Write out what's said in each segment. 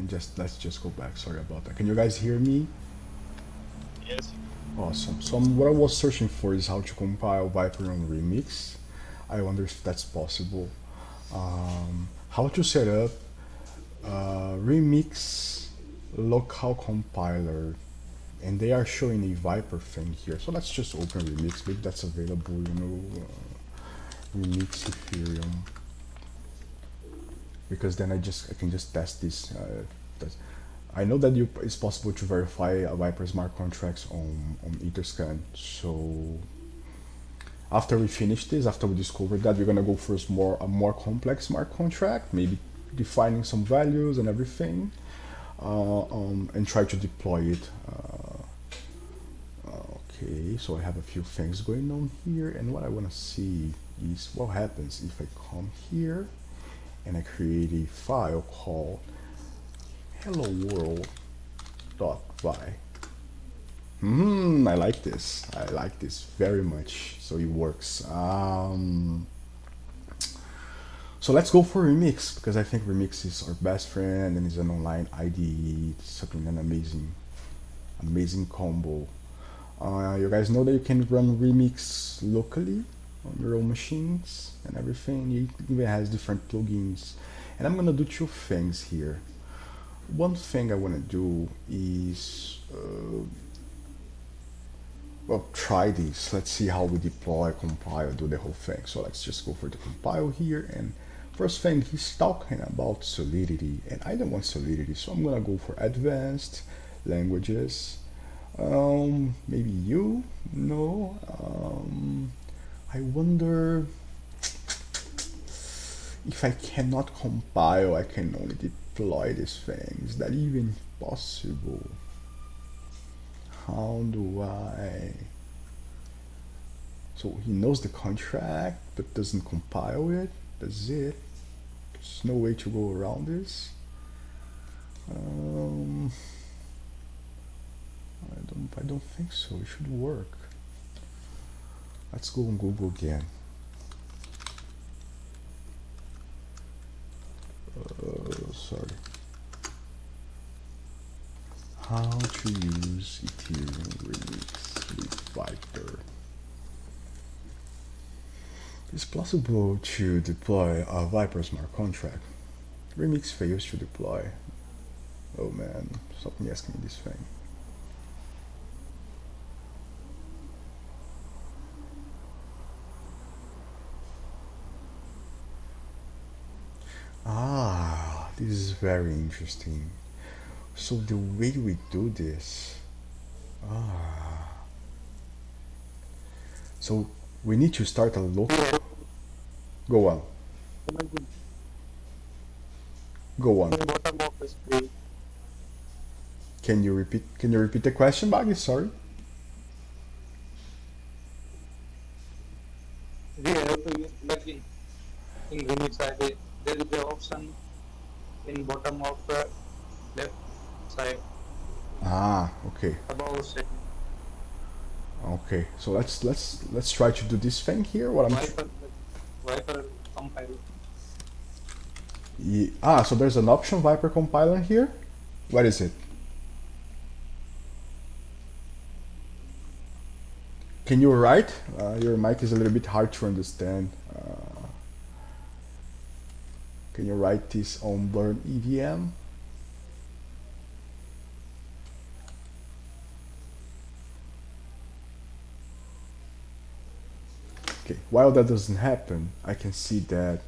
and let's just go back. Sorry about that. Can you guys hear me? Yes. Awesome. So what I was searching for is how to compile Vyper on Remix. I wonder if that's possible. How to set up Remix local compiler, and they are showing a Vyper thing here. So let's just open Remix. Maybe that's available. Remix Ethereum, because then I can just test this. I know that it's possible to verify a Vyper smart contracts on Etherscan. So after we finish this, after we discover that, we're gonna go first a more complex smart contract, maybe defining some values and everything, and try to deploy it. Okay, so I have a few things going on here, and what I want to see is what happens if I come here and I create a file called hello world.vy. I like this. I like this very much. So it works. So let's go for Remix, because I think Remix is our best friend and is an online IDE. It's something an amazing combo. You guys know that you can run Remix locally on your own machines and everything. It even has different plugins. And I'm gonna do two things here. One thing I wanna do is well, try this. Let's see how we deploy, compile, do the whole thing. So let's just go for the compile here. And first thing, he's talking about Solidity, and I don't want Solidity, so I'm gonna go for advanced languages. Maybe you? No. I wonder if I cannot compile, I can only deploy this thing. Is that even possible? How do I? So he knows the contract, but doesn't compile it. That's it. There's no way to go around this. I don't think so. It should work. Let's go on Google again. Sorry. How to use Ethereum Remix with Vyper. It's possible to deploy a Vyper smart contract. Remix fails to deploy. Oh man, stop me asking me this thing. This is very interesting. So the way we do this, so we need to start a local. Go on. Go on. Bottom of the screen. Can you repeat? Can you repeat the question, Baggy? Sorry. We have to use plugin in Remix ID. There is the option in bottom of the left side Okay. above setting. Okay. So let's try to do this thing here. What I'm. Vyper compile. So there's an option Vyper compiler here. What is it? Can you write? Your mic is a little bit hard to understand. Can you write this on Burn EVM? Okay, while that doesn't happen, I can see that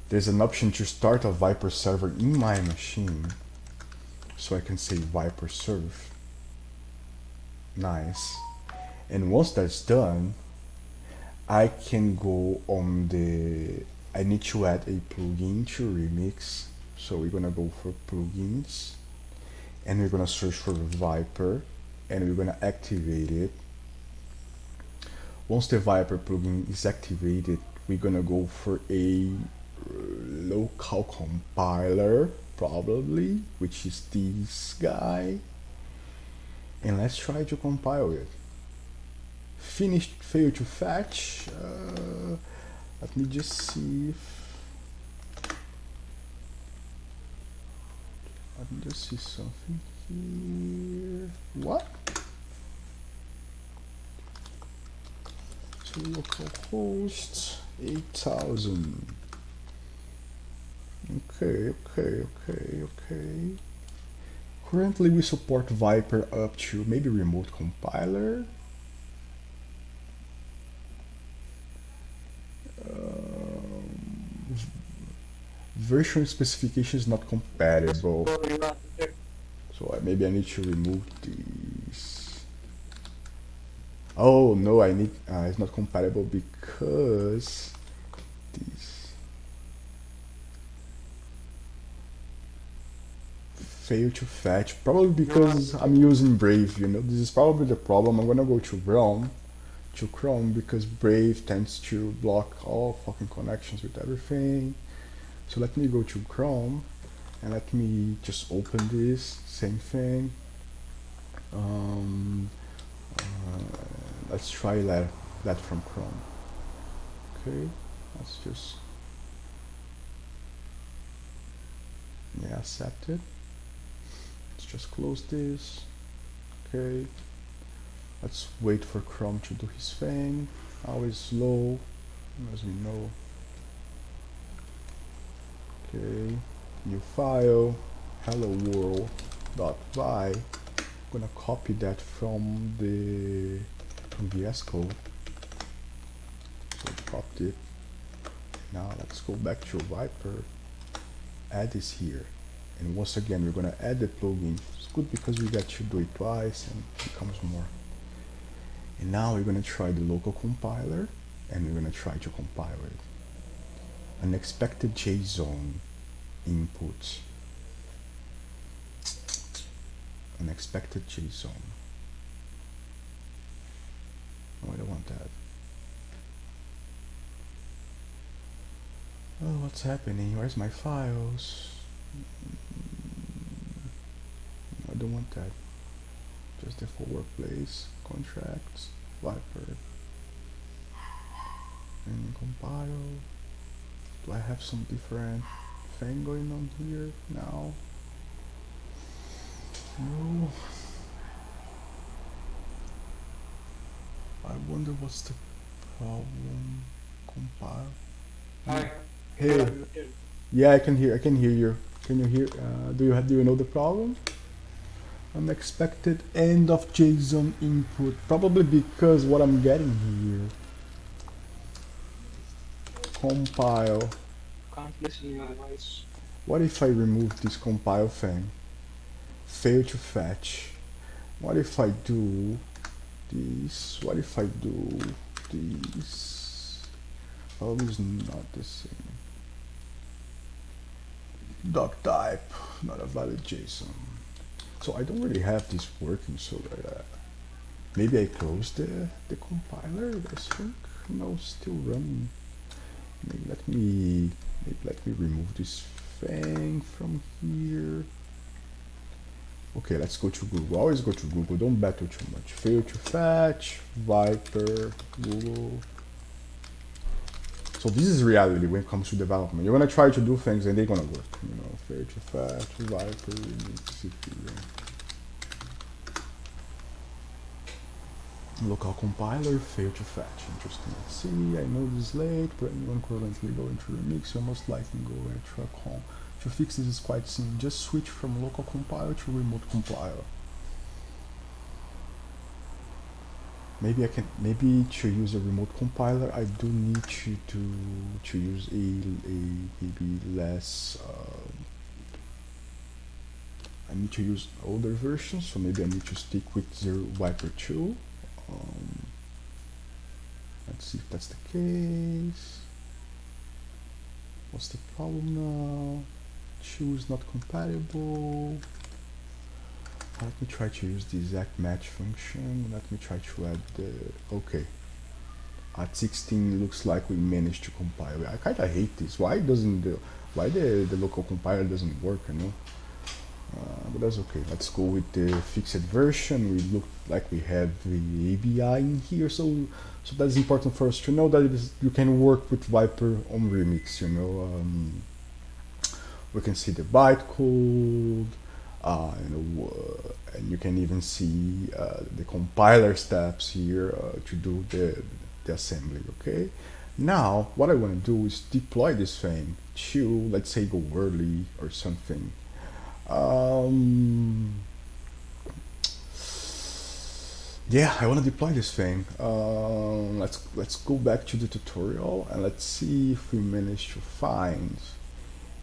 there's an option to start a Vyper server in my machine. So I can say Vyper serve. Nice. And once that's done, I can go on the, I need to add a plugin to Remix. So we're gonna go for plugins, and we're gonna search for Vyper, and we're gonna activate it. Once the Vyper plugin is activated, we're gonna go for a local compiler, probably, which is this guy. And let's try to compile it. Finished, failed to fetch. Let me just see if Let me just see something here. What? So localhost 8000. Okay. Currently we support Vyper up to maybe remote compiler. Version specification is not compatible. So maybe I need to remove these. Oh no, I need it's not compatible because these fail to fetch. Probably because I'm using Brave, you know. This is probably the problem. I'm gonna go to Chrome because Brave tends to block all fucking connections with everything. So let me go to Chrome and let me just open this, same thing. Let's try that from Chrome. Okay, let's just, yeah, accept it. Let's just close this. Okay, let's wait for Chrome to do his thing. Always slow, as we know. Okay, new file, hello world.vy. I'm gonna copy that from VS Code. So copied it. Now let's go back to Vyper. Add this here, and once again we're gonna add the plugin. It's good because we get to do it twice and it becomes more. And now we're gonna try the local compiler, and we're gonna try to compile it. Unexpected JSON input. Unexpected JSON. No, I don't want that. Oh, what's happening? Where's my files? I don't want that. Just the full workplace, contracts, Vyper, and compile. Do I have some different thing going on here now? No. I wonder what's the problem. Compile. Hi. Hey. Yeah, I can hear you. Can you hear? Do you know the problem? Unexpected end of JSON input. Probably because what I'm getting here. Compile. Can't listen your voice. What if I remove this compile thing? Fail to fetch. What if I do this? What if I do this? Probably is not the same. Doc type, not a valid JSON. So I don't really have this working, so maybe I close the compiler, I think. No, still running. Maybe let me remove this thing from here. Okay, let's go to Google. Always go to Google, don't battle too much. Fail to fetch, Vyper, Google. So this is reality when it comes to development. You're gonna try to do things and they're gonna work. You know, fail to fetch, Vyper, local compiler, fail to fetch. Interesting. Let's see, I know this is late, but anyone currently going to remix, you're most likely go and track home. To fix this is quite simple. Just switch from local compiler to remote compiler. Maybe to use a remote compiler, I do need to use a maybe less. I need to use older versions, so maybe I need to stick with Vyper 2. Let's see if that's the case. What's the problem now? 2 is not compatible. Let me try to use the exact match function. Let me try to add the, okay. At 16 looks like we managed to compile. I kinda hate this. Why the local compiler doesn't work, you know? But that's okay. Let's go with the fixed version. We look like we have the ABI in here, so that's important for us to know that you can work with Vyper on Remix, you know. We can see the bytecode. And you can even see the compiler steps here to do the assembly. Okay, now what I want to do is deploy this thing to, let's say, go early or something. um, yeah, I want to deploy this thing. Let's go back to the tutorial and let's see if we manage to find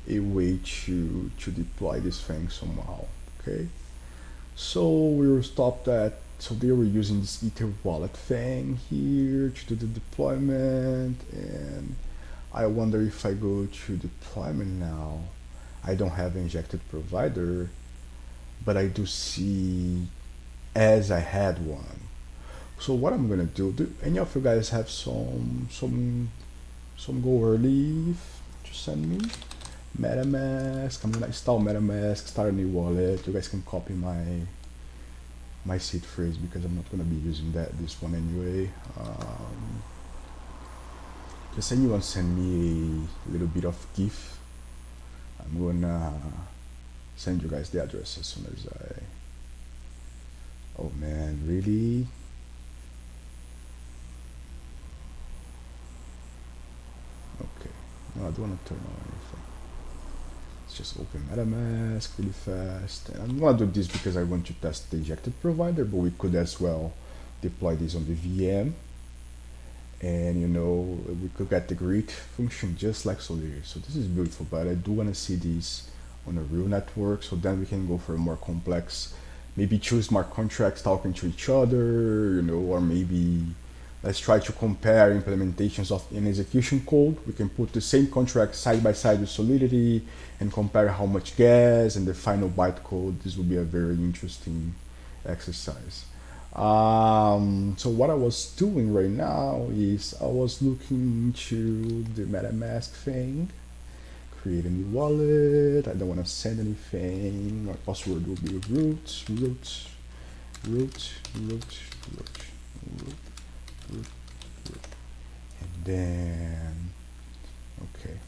a way to deploy this thing somehow. Okay, so we were stopped at, so they were using this Ether wallet thing here to do the deployment, and I wonder if I go to deployment now, I don't have injected provider, but I do see as I had one. So what I'm gonna do any of you guys have some go early to send me? MetaMask, I'm gonna install MetaMask, start a new wallet. You guys can copy my seed phrase because I'm not gonna be using this one anyway. Just anyone send me a little bit of GIF. I'm gonna send you guys the address as soon as I. Oh man, really? Okay, no, I don't want to turn on anything. Let's just open MetaMask really fast. And I'm gonna do this because I want to test the injected provider, but we could as well deploy this on the VM. And we could get the greet function just like Solidity. So this is beautiful, but I do want to see this on a real network, so then we can go for a more complex, maybe two smart contracts talking to each other, or maybe let's try to compare implementations of an execution code. We can put the same contract side by side with Solidity and compare how much gas and the final bytecode. This will be a very interesting exercise. So what I was doing right now is I was looking into the MetaMask thing, create a new wallet. I don't want to send anything. My password will be root, and then okay.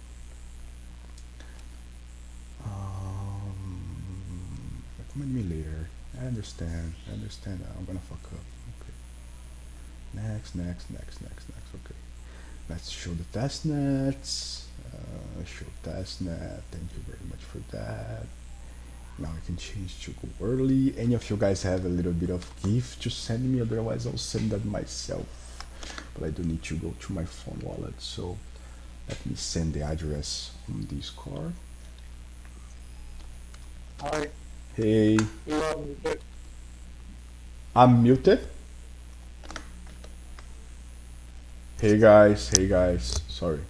Recommend me later. I understand. I'm gonna fuck up. Okay. Next. Okay. Let's show the test nets. Show test net. Thank you very much for that. Now I can change to go early. Any of you guys have a little bit of gift to send me? Otherwise, I'll send that myself. But I do need to go to my phone wallet. So let me send the address on this card. Hi, Hey, you are muted. I'm muted. Hey guys, sorry.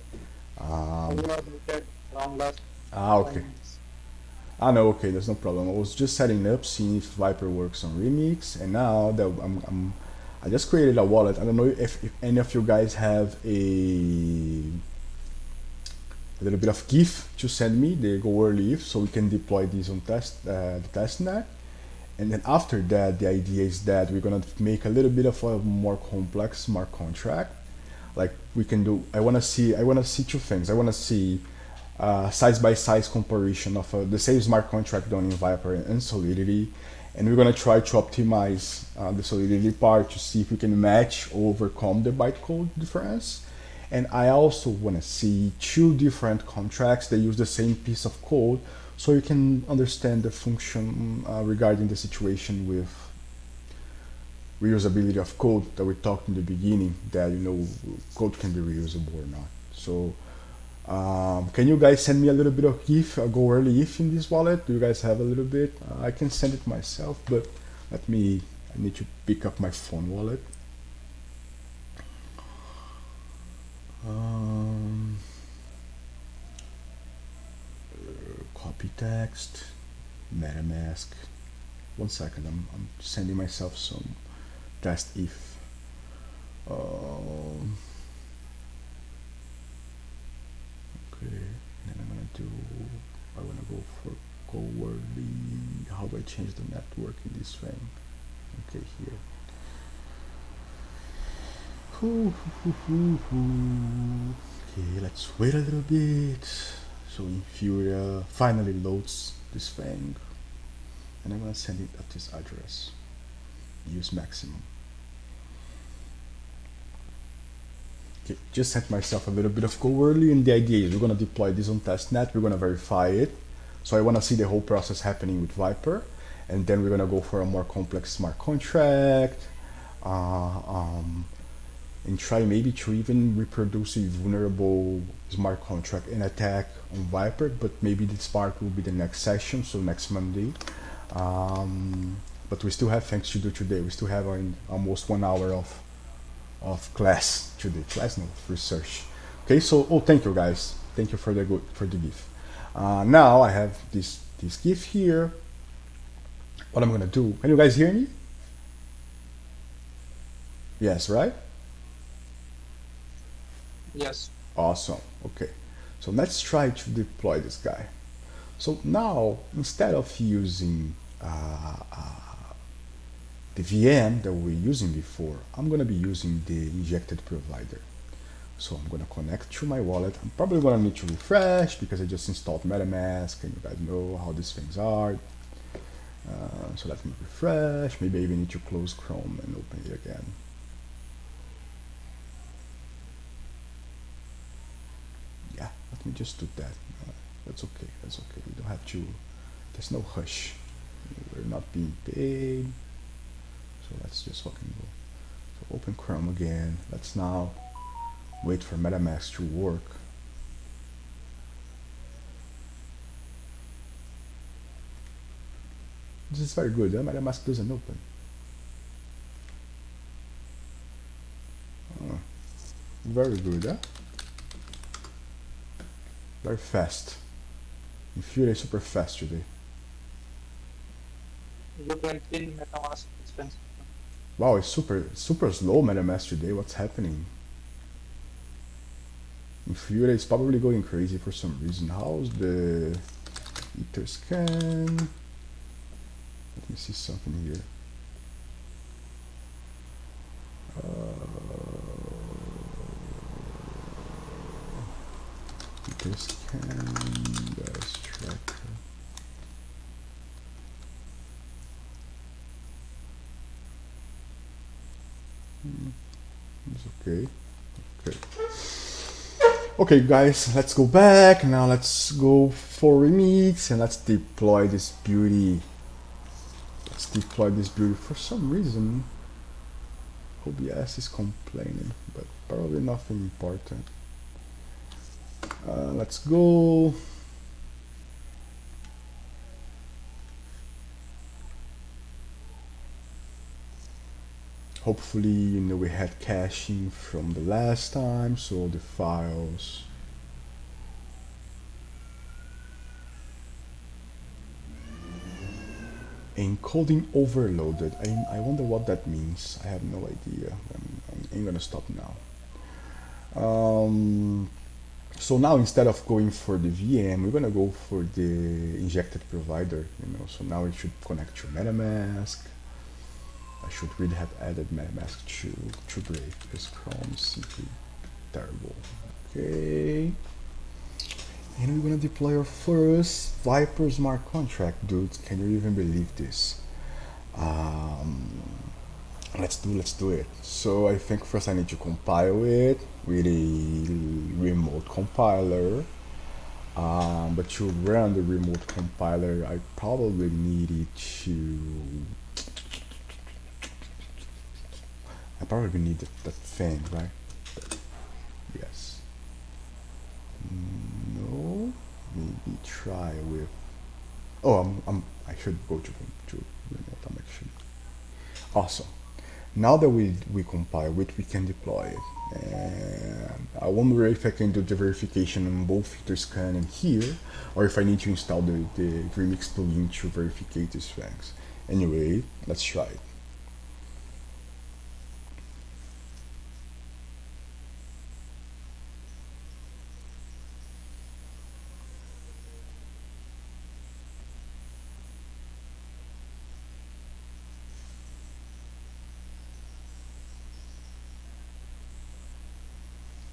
You are muted from last Okay. 5 minutes. No, okay, there's no problem. I was just setting up, seeing if Vyper works on Remix, and now that I just created a wallet. I don't know if any of you guys have a little bit of GIF to send me. They go early if, so we can deploy this on the testnet. And then after that, the idea is that we're gonna make a little bit of a more complex smart contract. Like we can do, I wanna see two things. I wanna see size by size comparison of the same smart contract done in Vyper and Solidity, and we're gonna try to optimize the Solidity part to see if we can match or overcome the bytecode difference. And I also wanna see two different contracts that use the same piece of code, so you can understand the function regarding the situation with reusability of code that we talked in the beginning, that code can be reusable or not. So can you guys send me a little bit of GIF, go early if in this wallet? Do you guys have a little bit? I can send it myself, but I need to pick up my phone wallet. Copy text, MetaMask. 1 second, I'm sending myself some test if. Okay, and then I wanna go for coverly. How do I change the network in this thing? Okay, here. Okay, let's wait a little bit. So Infura finally loads this thing. and I'm gonna send it at this address. Use maximum. Okay, just sent myself a little bit of code early, and the idea is we're gonna deploy this on testnet. We're gonna verify it. So I wanna see the whole process happening with Vyper, and then we're gonna go for a more complex smart contract, uh, um, and try maybe to even reproduce a vulnerable smart contract and attack on Vyper. But maybe this part will be the next session, so next Monday. But we still have things to do today. We still have almost 1 hour of class today. Class, no, research. Okay, so thank you guys. Thank you for the gift. Now I have this gift here. What I'm gonna do? Can you guys hear me? Yes, right? Yes. Awesome. Okay, so let's try to deploy this guy. So now instead of using the VM that we were using before, I'm gonna be using the injected provider. So I'm gonna connect to my wallet. I'm probably gonna need to refresh because I just installed MetaMask and you guys know how these things are. So let me refresh. Maybe I even need to close Chrome and open it again. Yeah, let me just do that. That's okay. That's okay. We don't have to. There's no hush. We're not being paid. So let's just fucking go. So open Chrome again. Let's now wait for MetaMask to work. This is very good. MetaMask doesn't open. Very good, huh? Very fast. In Fury, super fast today. You can pin MetaMask expense. Wow, it's super slow MetaMask today. What's happening? In Fury, it's probably going crazy for some reason. How's the Ether scan? Let me see something here. Ether scan dash tracker. It's okay. Okay. Okay, guys, let's go back. Now let's go for remix and let's deploy this beauty. Let's deploy this beauty. For some reason, OBS is complaining, but probably nothing important. Let's go. Hopefully, you know, we had caching from the last time, so the files. Encoding overloaded. I wonder what that means. I have no idea. I'm gonna stop now. So now instead of going for the VM, we're gonna go for the injected provider. You know, so now it should connect to MetaMask. I should really have added MetaMask to Brave because Chrome is simply terrible. Okay. And we're gonna deploy our first Vyper smart contract, dude. Can you even believe this? Let's do it. So I think first I need to compile it with a remote compiler. But to run the remote compiler, I probably needed to. I probably need that thing, right? Yes. No. Maybe try with. Oh, I should go to remote. I'm actually awesome. Now that we compile it, we can deploy it. And I wonder if I can do the verification on both Etherscan and here, or if I need to install the Remix plugin to verify these things. Anyway, let's try it.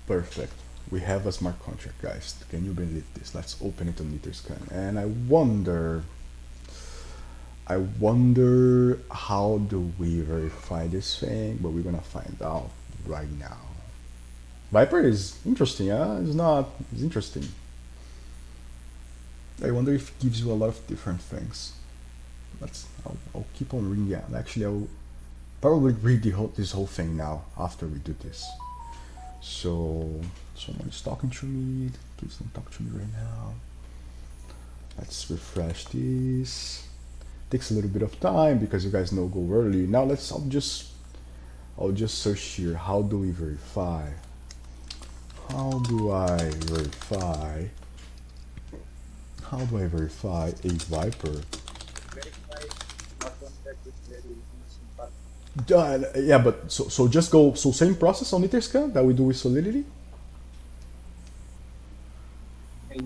Perfect. We have a smart contract, guys. Can you believe this? Let's open it on Etherscan. And I wonder, I wonder how do we verify this thing, but we're gonna find out right now. Vyper is interesting, huh? It's not. It's interesting. I wonder if it gives you a lot of different things. I'll keep on reading. Yeah, actually, I'll probably read this whole thing now after we do this. So someone is talking to me. Please don't talk to me right now. Let's refresh this. Takes a little bit of time because you guys know go early. Now I'll just search here. How do we verify? How do I verify? How do I verify a Vyper? Verify smart contract is very simple. Yeah, but so just go. So same process on Etherscan that we do with Solidity. Yeah.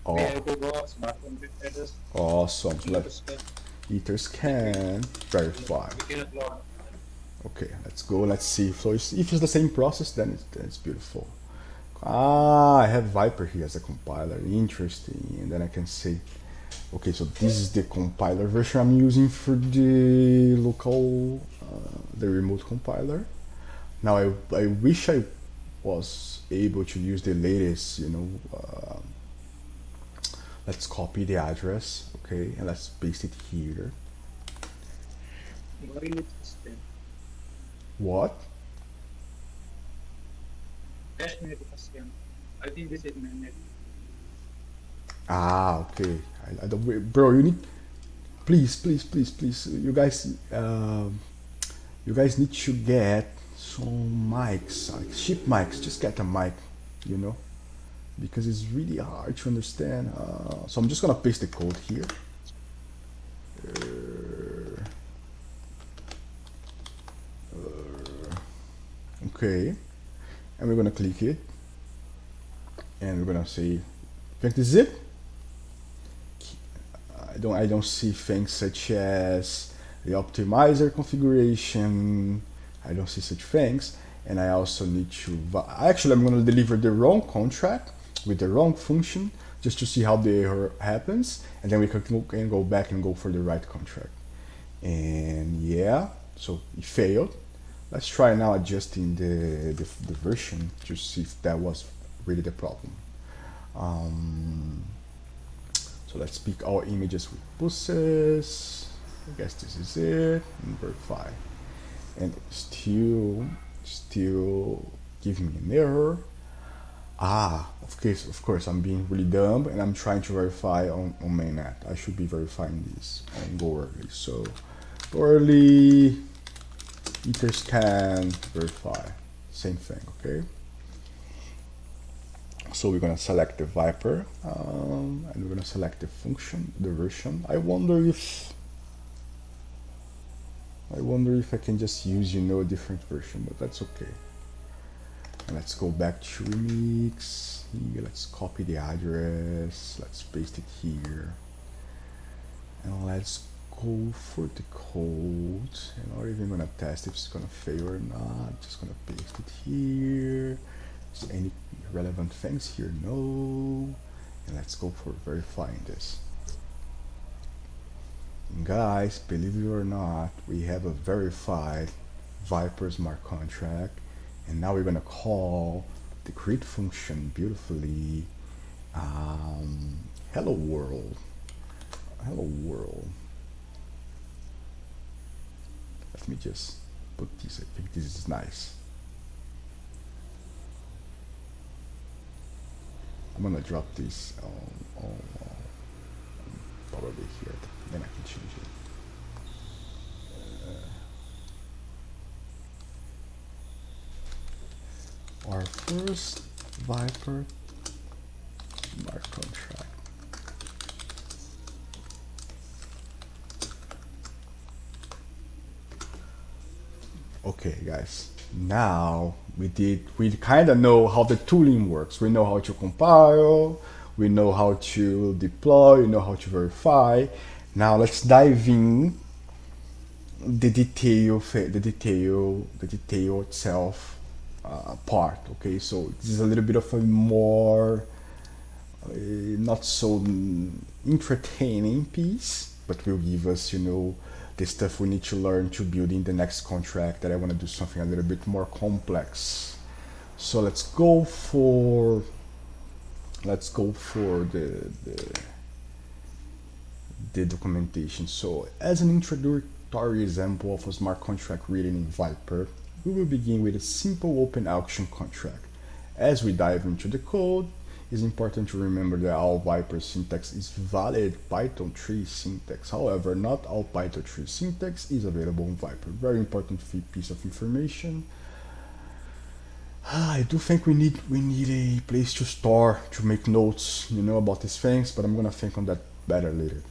We Oh, have to go smart contract address, awesome. So let Etherscan. Etherscan verify. We cannot log. Okay, let's go. Let's see. So if it's the same process, then it's beautiful. Ah, I have Vyper here as a compiler. Interesting. And then I can say, okay, so this is the compiler version I'm using for the local, the remote compiler. Now I wish I was able to use the latest, let's copy the address, okay, and let's paste it here. Why it system? What? Test net system. I think this is mainnet. Ah, okay. I don't, wait, bro, you need, please, you guys need to get some mics, like cheap mics. Just get a mic, you know, because it's really hard to understand. So I'm just gonna paste the code here. Okay, and we're gonna click it, and we're gonna say, think this is it. I don't see things such as the optimizer configuration. I don't see such things, and I also need to. Actually, I'm gonna deliver the wrong contract with the wrong function just to see how the error happens, and then we can go back and go for the right contract. And yeah, so it failed. Let's try now adjusting the version to see if that was really the problem. So let's pick our images with buses. I guess this is it. And verify. And still giving me an error. Ah, of course, I'm being really dumb and I'm trying to verify on mainnet. I should be verifying this on go early. So go early, Etherscan, verify. Same thing, okay? So we're gonna select the Vyper, and we're gonna select the function, the version. I wonder if I can just use, a different version, but that's okay. And let's go back to Remix. Here, let's copy the address. Let's paste it here. And let's go for the code. I'm not even gonna test if it's gonna fail or not. Just gonna paste it here. Is any relevant things here? No. And let's go for verifying this. And guys, believe it or not, we have a verified Vyper smart contract. And now we're gonna call the create function beautifully. Hello world. Hello world. Let me just put this. I think this is nice. I'm gonna drop this on probably here. Then I can change it. Our first Vyper smart contract. Okay, guys. Now we kind of know how the tooling works. We know how to compile. We know how to deploy. We know how to verify. Now let's dive in the detail itself part. Okay, so this is a little bit of a more not so entertaining piece. but will give us, the stuff we need to learn to build in the next contract that I want to do something a little bit more complex. So let's go for the documentation. So as an introductory example of a smart contract written in Vyper, we will begin with a simple open auction contract. As we dive into the code, it's important to remember that all Vyper syntax is valid Python 3 syntax. However, not all Python 3 syntax is available in Vyper. Very important piece of information. I do think we need a place to store, to make notes, about these things, but I'm gonna think on that better later.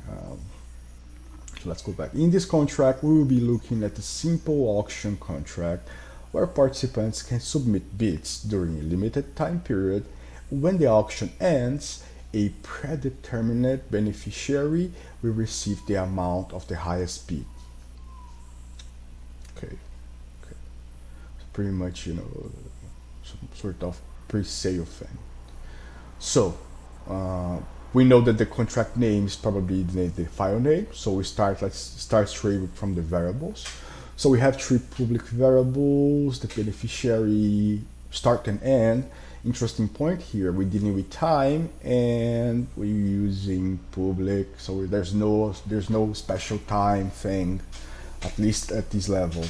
So let's go back. In this contract, we will be looking at a simple auction contract where participants can submit bids during a limited time period. When the auction ends, a predetermined beneficiary will receive the amount of the highest bid. Okay. So pretty much, some sort of pre-sale thing. So we know that the contract name is probably the file name. So let's start straight from the variables. So we have 3 public variables, the beneficiary, start and end. Interesting point here, we're dealing with time and we're using public, so there's no special time thing, at least at this level,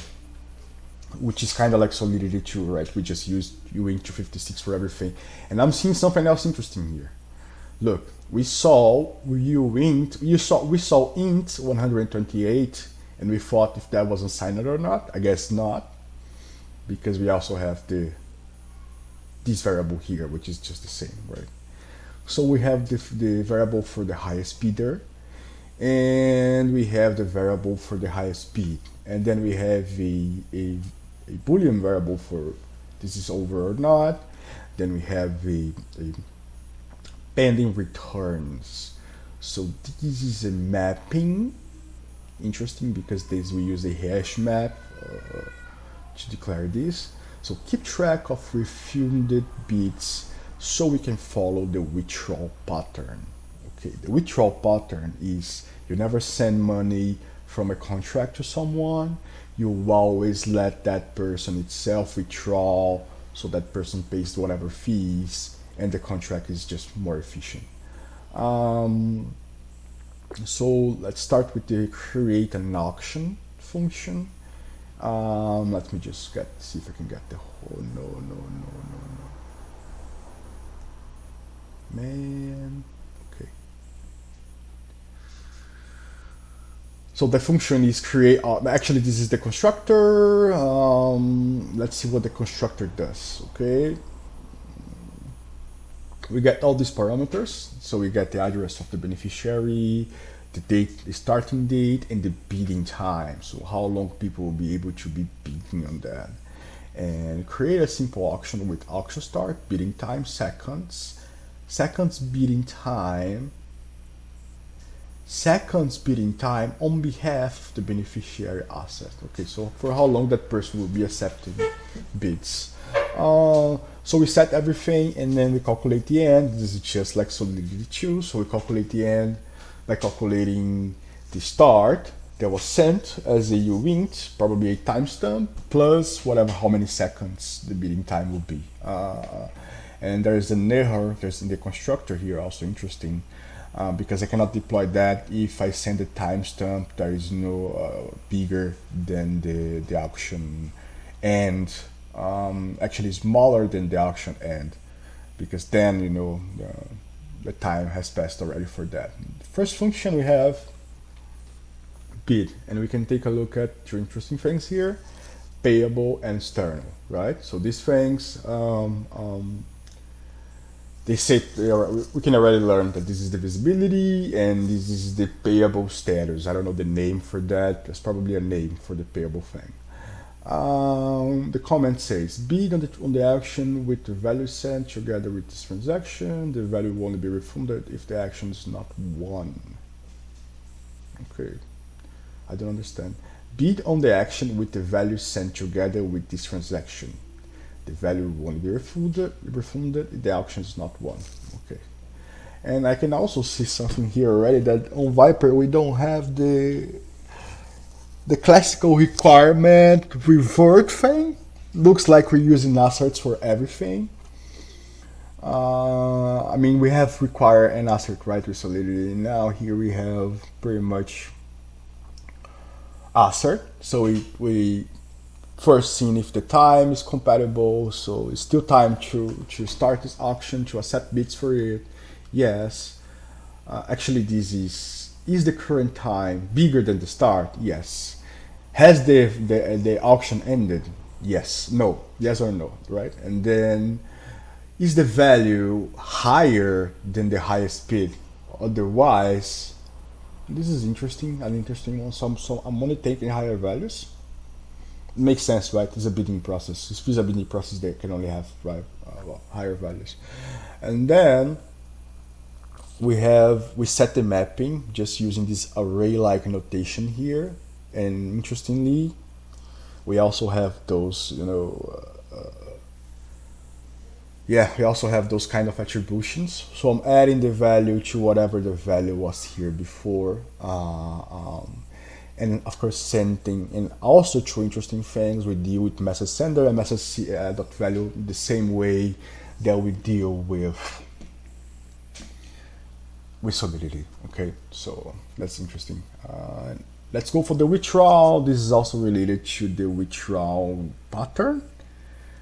which is kind of like Solidity 2, right? We just used uint 256 for everything. And I'm seeing something else interesting here. Look, we saw int 128 and we thought if that was assigned or not. I guess not, because we also have this variable here, which is just the same, right? So we have the variable for the highest bidder, and we have the variable for the highest bid, and then we have a Boolean variable for this is over or not. Then we have a pending returns. So this is a mapping. Interesting, because we use a hash map to declare this. So keep track of refunded bids so we can follow the withdrawal pattern. Okay, the withdrawal pattern is you never send money from a contract to someone. You always let that person itself withdraw, so that person pays whatever fees and the contract is just more efficient. So let's start with the create an auction function. Let me just see if I can get the whole, no. Man, okay. So the function is create, actually this is the constructor. Let's see what the constructor does, okay? We get all these parameters. So we get the address of the beneficiary, the date, the starting date, and the bidding time. So how long people will be able to be bidding on that. And create a simple auction with auction start, bidding time, seconds bidding time on behalf of the beneficiary asset. Okay, so for how long that person will be accepting bids. So we set everything and then we calculate the end. This is just like Solidity 2. So we calculate the end by calculating the start that was sent as a uint, probably a timestamp, plus whatever, how many seconds the bidding time will be. And there is an error, there's in the constructor here, also interesting, because I cannot deploy that if I send a timestamp that is no bigger than the auction end. Actually smaller than the auction end, because then the time has passed already for that. The first function we have bid, and we can take a look at 2 interesting things here: payable and external, right? So these things, they say we can already learn that this is the visibility and this is the payable status. I don't know the name for that. There's probably a name for the payable thing. The comment says bid on the action with the value sent together with this transaction. The value will only be refunded if the action is not won. Okay, I don't understand. Bid on the action with the value sent together with this transaction. The value will only be refunded if the auction is not won. Okay. And I can also see something here already that on Vyper we don't have the classical requirement revert thing. Looks like we're using assets for everything. I mean, we have require and assert right with solidity. Now here we have pretty much assert. So we first seeing if the time is compatible. So it's still time to start this auction, to accept bids for it. Yes. Actually, this is the current time bigger than the start? Yes. Has the auction ended? Yes. No. Yes or no, right? And then is the value higher than the highest bid? Otherwise, this is interesting, an interesting one. So I'm only taking higher values. Makes sense, right? It's a bidding process. If it's a bidding process, they can only have right, higher values. And then we set the mapping just using this array-like notation here. And interestingly, we also have those, yeah, we also have those kind of attributions. So I'm adding the value to whatever the value was here before. And of course, sending. And also two interesting things, we deal with message sender and message dot value the same way that we deal with solidity. Okay, so that's interesting. Let's go for the withdrawal. This is also related to the withdrawal pattern,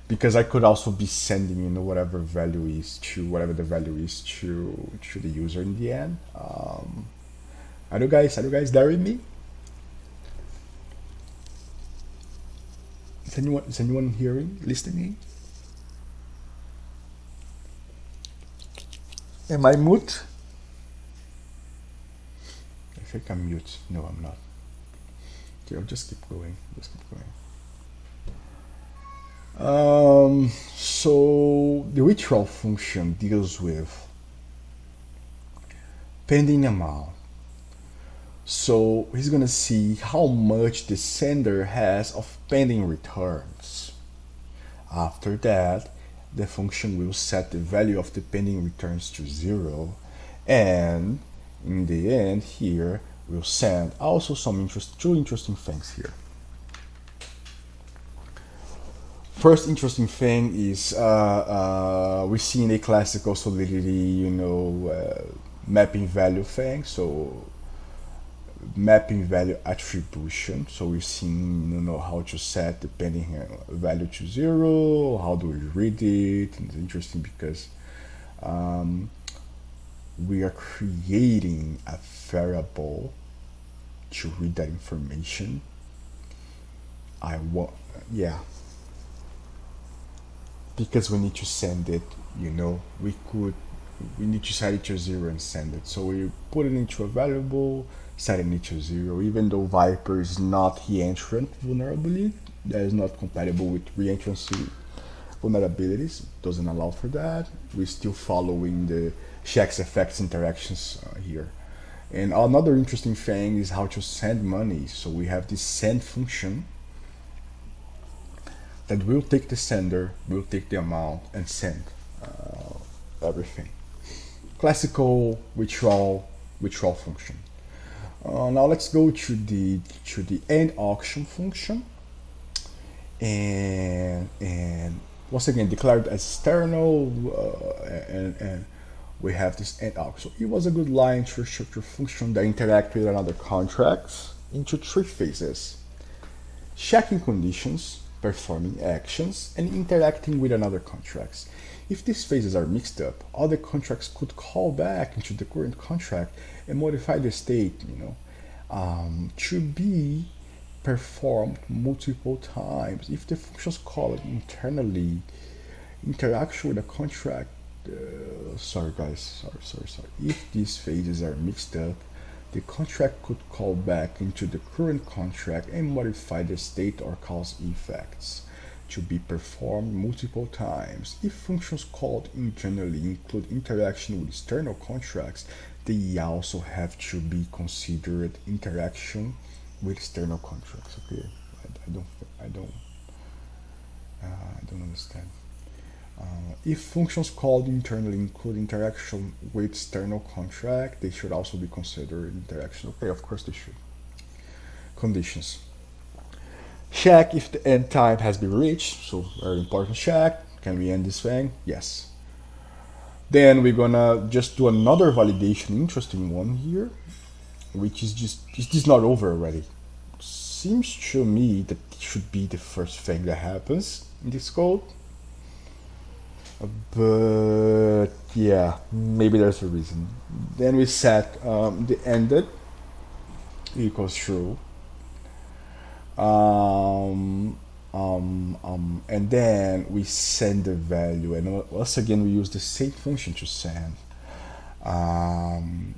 because I could also be sending whatever value is to whatever the value is to the user in the end. Are you guys there with me? Is anyone hearing, listening? Am I mute? I think I'm mute. No, I'm not. Okay, I'll just keep going. So the withdrawal function deals with pending amount. So he's gonna see how much the sender has of pending returns. After that, the function will set the value of the pending returns to 0, and in the end here we'll send also two interesting things here. First interesting thing is we see in a classical solidity, mapping value thing. So mapping value attribution. So we've seen how to set the pending value to 0. How do we read it? And it's interesting because we are creating a variable to read that information. Because we need to send it, we need to set it to 0 and send it. So we put it into a variable, setting it to 0, even though Vyper is not reentrant vulnerability, that is not compatible with reentrancy vulnerabilities, doesn't allow for that. We're still following the checks effects interactions here. And another interesting thing is how to send money. So we have this send function that will take the sender, will take the amount, and send everything. Classical withdrawal function. Now let's go to the end auction function, and once again declared as external, and we have this end auction. So it was a good line to structure function that interact with another contracts into 3 phases: checking conditions, performing actions, and interacting with another contracts. If these phases are mixed up, other contracts could call back into the current contract and modify the state, to be performed multiple times. If the functions called internally interaction with a contract, sorry guys, sorry. If these phases are mixed up, the contract could call back into the current contract and modify the state or cause effects to be performed multiple times. If functions called internally include interaction with external contracts, they also have to be considered interaction with external contracts. Okay, I don't understand. If functions called internally include interaction with external contract, they should also be considered interaction. Okay, of course they should. Conditions. Check if the end time has been reached. So very important check. Can we end this thing? Yes. Then we're gonna just do another validation, interesting one here, which is just, is this not over already? Seems to me that it should be the first thing that happens in this code. But yeah, maybe there's a reason. Then we set the ended equals true. And then we send the value, and once again we use the same function to send.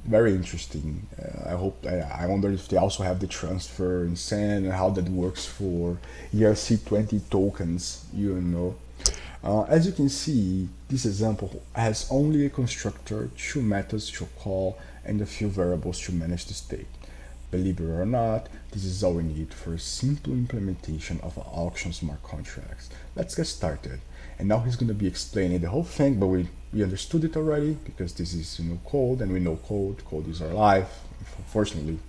Very interesting. I wonder if they also have the transfer and send and how that works for ERC20 tokens. As you can see, this example has only a constructor, two methods to call, and a few variables to manage the state. Believe it or not, this is all we need for a simple implementation of auction smart contracts. Let's get started. And now he's going to be explaining the whole thing, but we understood it already because this is code, and we know code. Code is our life, unfortunately.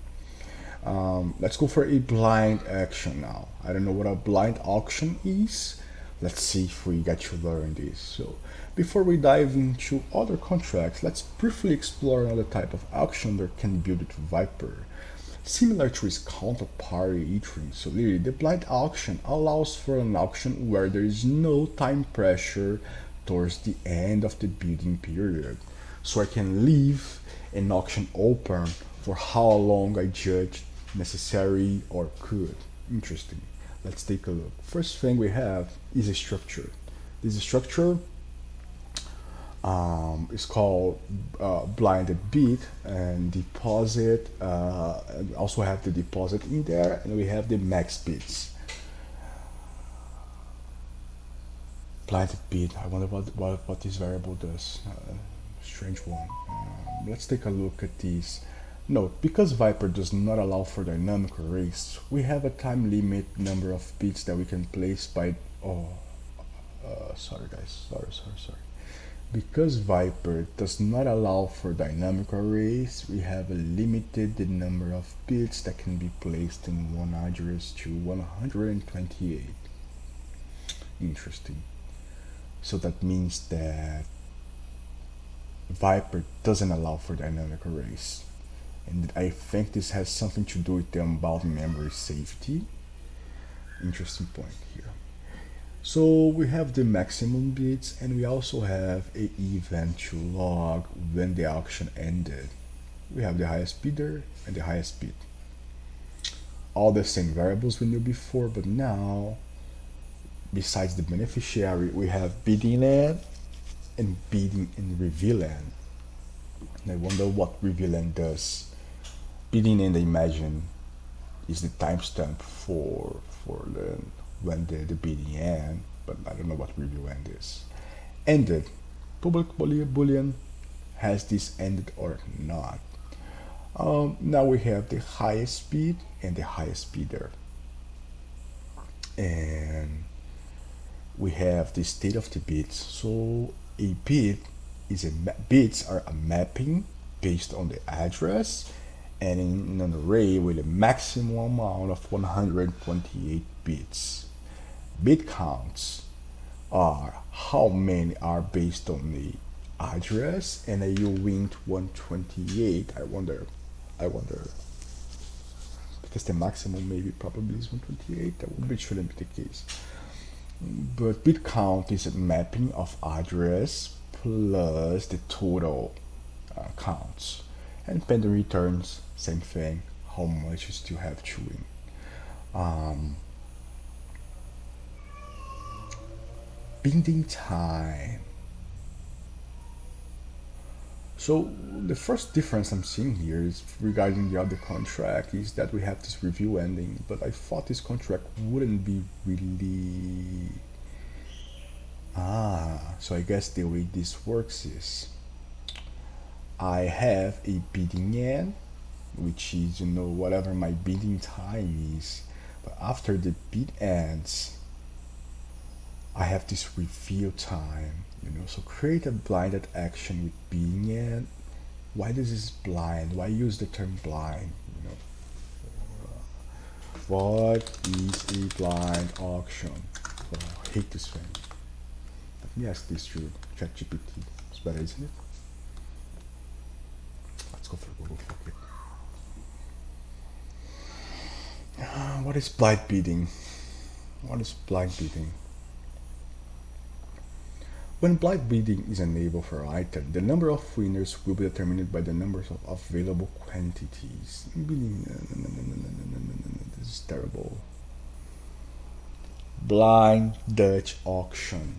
Let's go for a blind action now. I don't know what a blind auction is. Let's see if we get to learn this. So before we dive into other contracts, let's briefly explore another type of auction that can be built with Vyper. Similar to its counterpart Ethereum. So literally, the blind auction allows for an auction where there is no time pressure towards the end of the bidding period. So I can leave an auction open for how long I judge necessary or could. Interesting. Let's take a look. First thing we have is a structure. This structure is called blinded bid and deposit. We also have the deposit in there, and we have the max bids. Blinded bid. I wonder what this variable does. Strange one. Let's take a look at these. Note, because Vyper does not allow for dynamic arrays, we have a time limit number of bids that we can place by. Sorry guys. Sorry. Because Vyper does not allow for dynamic arrays, we have a limited number of bits that can be placed in one address to 128. Interesting. So that means that Vyper doesn't allow for dynamic arrays. And I think this has something to do with the unbound memory safety. Interesting point here. So we have the maximum bids, and we also have an event to log when the auction ended. We have the highest bidder and the highest bid. All the same variables we knew before, but now, besides the beneficiary, we have bidding end and bidding and reveal end. And I wonder what reveal end does. Bidding end, I imagine, is the timestamp for when the bidding end, but I don't know what review end is. Ended. Public boolean, has this ended or not? Now we have the highest bid and the highest bidder. And we have the state of the bids. So a bid is bids are a mapping based on the address and in an array with a maximum amount of 128 bits. Bit counts are how many are based on the address, and you win 128. I wonder, because the maximum maybe probably is 128. That shouldn't be the case. But bit count is a mapping of address plus the total counts. And pending returns, same thing, how much you still have to win. Bidding time. So the first difference I'm seeing here is regarding the other contract is that we have this review ending, but I thought this contract wouldn't be really. So I guess the way this works is I have a bidding end, which is whatever my bidding time is, but after the bid ends, I have this review time, so create a blinded action with being in. Why this is blind? Why use the term blind? What is a blind auction? Oh, I hate this thing. Let me ask this to ChatGPT. It's better, isn't it? Let's go for Google. Fuck it. What is blind bidding? What is blind bidding? When blind bidding is enabled for an item, the number of winners will be determined by the numbers of available quantities. Bidding, this is terrible. Blind Dutch auction.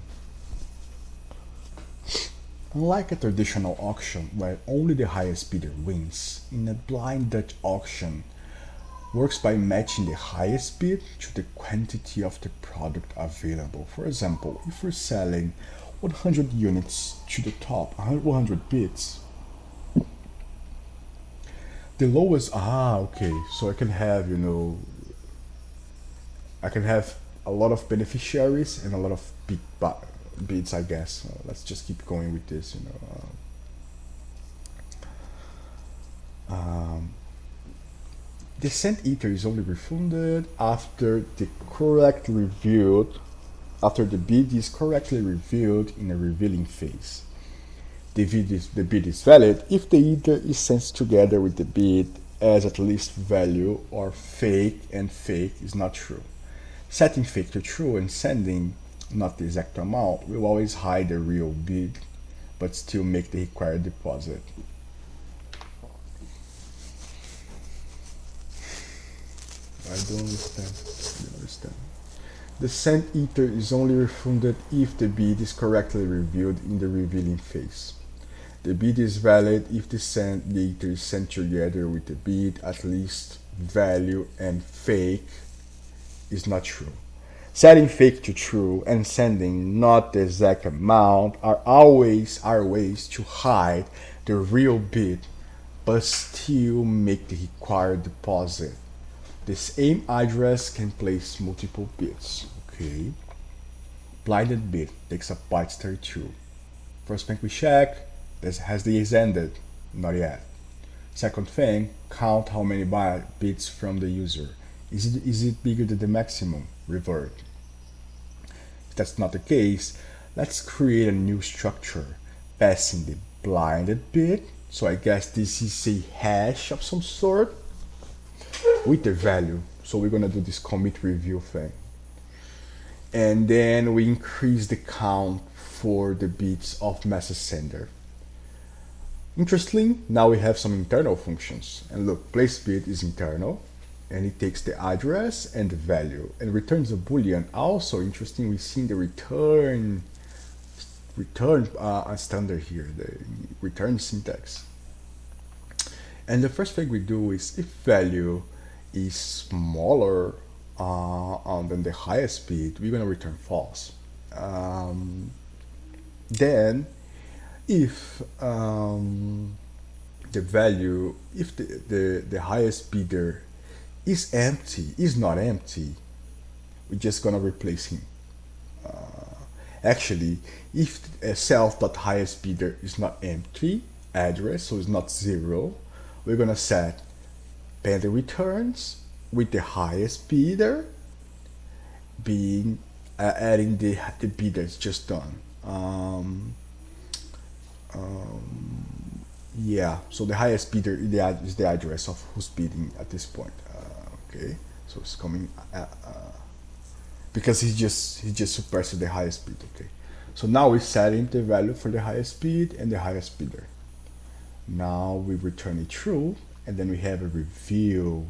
Unlike a traditional auction where only the highest bidder wins, in a blind Dutch auction works by matching the highest bid to the quantity of the product available. For example, if we're selling 100 units to the top, 100 bids, the lowest, okay, so I can have, I can have a lot of beneficiaries and a lot of big bids, I guess. Let's just keep going with this, The cent ether is only refunded after the bid is correctly revealed in a revealing phase. The bid is valid if the ether is sent together with the bid as at least value or fake, and fake is not true. Setting fake to true and sending not the exact amount will always hide the real bid but still make the required deposit. I don't understand. The cent ether is only refunded if the bid is correctly revealed in the revealing phase. The bid is valid if the ether is sent together with the bid, at least value, and fake is not true. Setting fake to true and sending not the exact amount are ways to hide the real bid but still make the required deposit. The same address can place multiple bids. Okay. Blinded bid takes up bytes 32. First thing we check, has the is ended? Not yet. Second thing, count how many bids from the user. Is it bigger than the maximum? Revert. If that's not the case, let's create a new structure, passing the blinded bid. So I guess this is a hash of some sort with the value. So we're gonna do this commit review thing. And then we increase the count for the bits of message sender. Interestingly, now we have some internal functions. And look, place bit is internal, and it takes the address and the value and returns a boolean. Also interesting, we see the return standard here, the return syntax. And the first thing we do is if value is smaller than the highest bid, we're gonna return false. Then if the value, if the highest bidder is not empty, we're just gonna replace him. Actually, if self.highest bidder is not empty address, so it's not 0, we're gonna set pending returns with the highest bidder being adding the bidders just done. Yeah, so the highest bidder is the address of who's bidding at this point. Okay, so it's coming because he just suppressed the highest bid. Okay, so now we're setting the value for the highest bid and the highest bidder. Now we return it true, and then we have a review.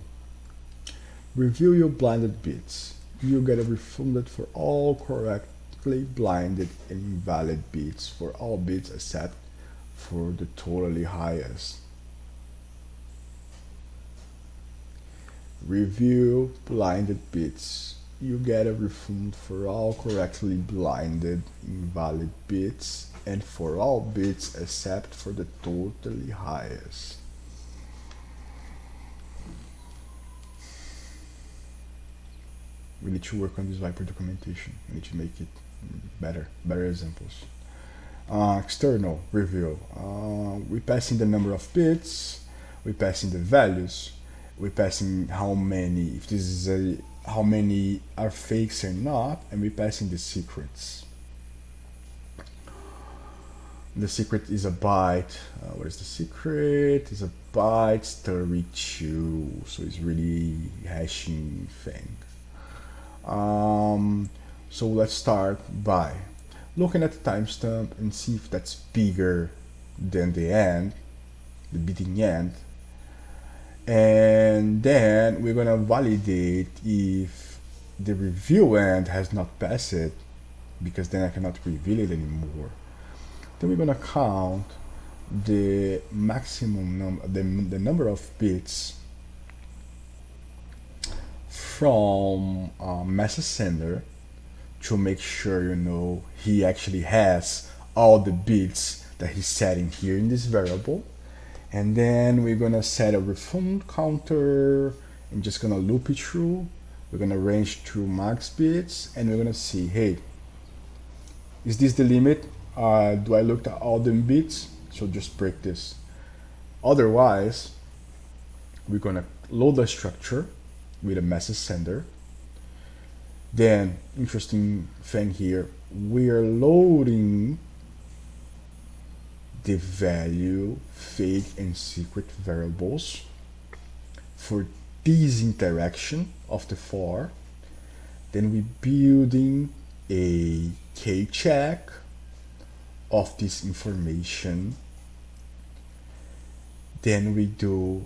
Review your blinded bids. You get a refunded for all correctly blinded and invalid bids for all bids except for the totally highest. Review blinded bids. You get a refund for all correctly blinded invalid bids and for all bids except for the totally highest. We need to work on this Vyper documentation. We need to make it better examples. External review. We pass in the number of bits. We pass in the values. We pass in how many, if this is how many are fakes or not, and we pass in the secrets. The secret is a byte. What is the secret? It's a byte 32. So it's really hashing thing. So let's start by looking at the timestamp and see if that's bigger than the end, the beating end. And then we're gonna validate if the review end has not passed it, because then I cannot reveal it anymore. Then we're gonna count the maximum number, the number of bits from message sender to make sure, you know, he actually has all the bits that he's setting here in this variable. And then we're gonna set a refund counter and just gonna loop it through. We're gonna range through max bits and we're gonna see, hey, is this the limit? Do I look at all the bits? So just break this. Otherwise, we're gonna load the structure with a message sender. Then, interesting thing here, we are loading the value, fake and secret variables for this interaction of the for. Then we building a k-check of this information. Then we do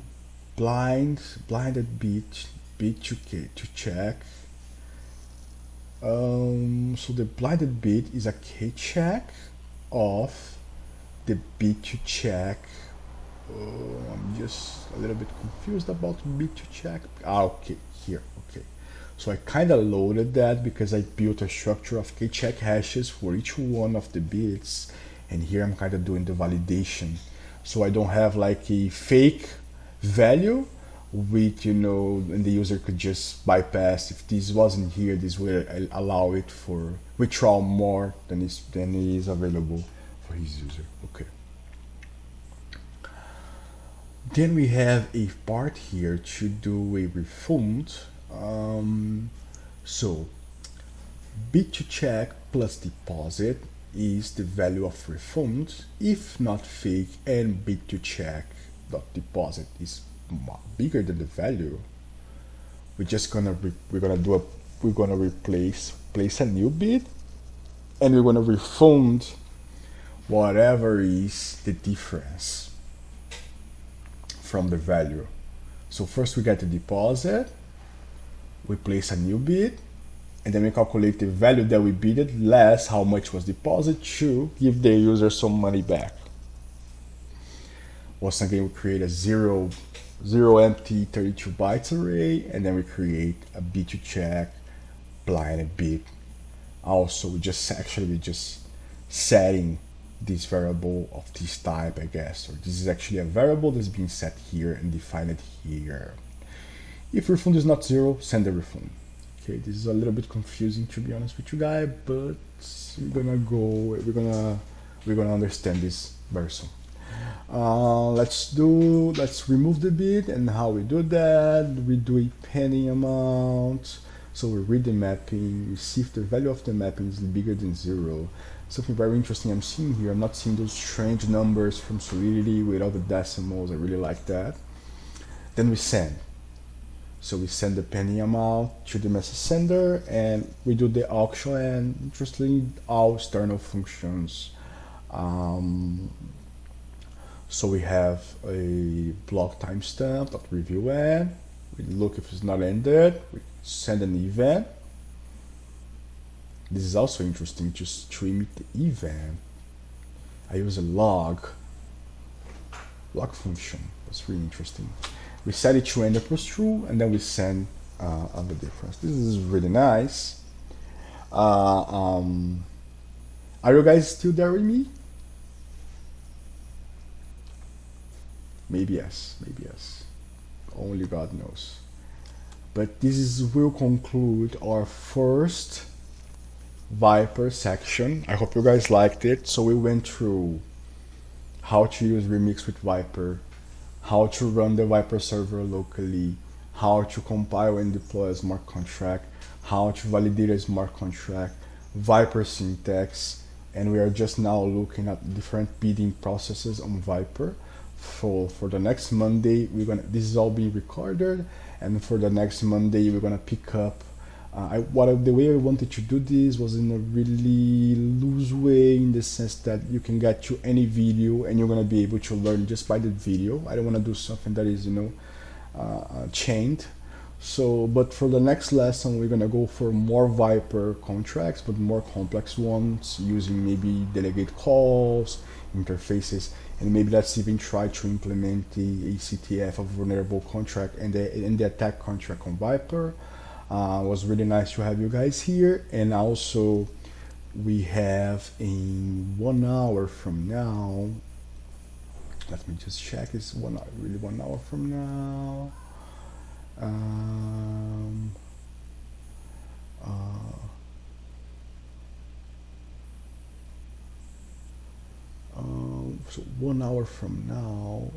blinded bit to check. So the blinded bit is a k-check of the bit to check. I'm just a little bit confused about bit to check. Okay, here, okay. So I kind of loaded that because I built a structure of k-check hashes for each one of the bits, and here I'm kind of doing the validation. So I don't have like a fake value, which, you know, and the user could just bypass. If this wasn't here, this will allow it for withdraw more than is available for his user. Okay. Then we have a part here to do a refund. So bit to check plus deposit is the value of refund if not fake, and bit to check dot deposit is bigger than the value. We're just gonna place a new bit, and we're gonna refund whatever is the difference from the value. So first we get the deposit, we place a new bit, and then we calculate the value that we bid less how much was deposited to give the user some money back. Once again, we create a zero empty 32 bytes array, and then we create a bit to check blinded bit. Also, we just setting this variable of this type, I guess, or this is actually a variable that's being set here and defined here. If refund is not zero, send the refund. Okay, this is a little bit confusing, to be honest with you guys, but we're gonna understand this very soon. Let's remove the bit, and how we do that, we do a penny amount. So we read the mapping, we see if the value of the mapping is bigger than zero. Something very interesting I'm seeing here, I'm not seeing those strange numbers from Solidity with all the decimals. I really like that. Then we send. So we send the penny amount to the message sender, and we do the auction, and interestingly, all external functions. So we have a block timestamp dot review end. We look if it's not ended. We send an event. This is also interesting, just to emit the event. I use a log function. That's really interesting. We set it to end equals true, and then we send the difference. This is really nice. Are you guys still there with me? Maybe yes, maybe yes. Only God knows. But will conclude our first Vyper section. I hope you guys liked it. So we went through how to use Remix with Vyper, how to run the Vyper server locally, how to compile and deploy a smart contract, how to validate a smart contract, Vyper syntax, and we are just now looking at different bidding processes on Vyper. For the next Monday, we're gonna. This is all being recorded, and for the next Monday, we're gonna pick up the way I wanted to do this was in a really loose way, in the sense that you can get to any video and you're gonna be able to learn just by the video. I don't want to do something that is chained. So, but for the next lesson, we're gonna go for more Vyper contracts, but more complex ones, using maybe delegate calls, interfaces, and maybe let's even try to implement the ACTF of vulnerable contract and the attack contract on Vyper. It was really nice to have you guys here, and also we have in 1 hour from now. Let me just check. It's really 1 hour from now. So 1 hour from now,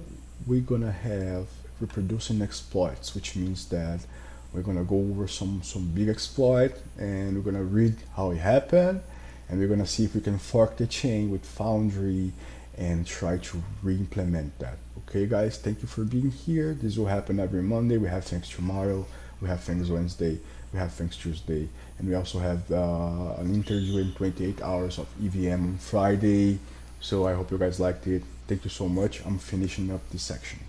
we're gonna have reproducing exploits, which means that we're gonna go over some big exploit, and we're gonna read how it happened, and we're gonna see if we can fork the chain with Foundry and try to re-implement that. Okay, guys, thank you for being here. This will happen every Monday. We have things tomorrow, we have things Wednesday, we have things Tuesday, and we also have an interview in 28 hours of EVM on Friday. So I hope you guys liked it. Thank you so much. I'm finishing up this section.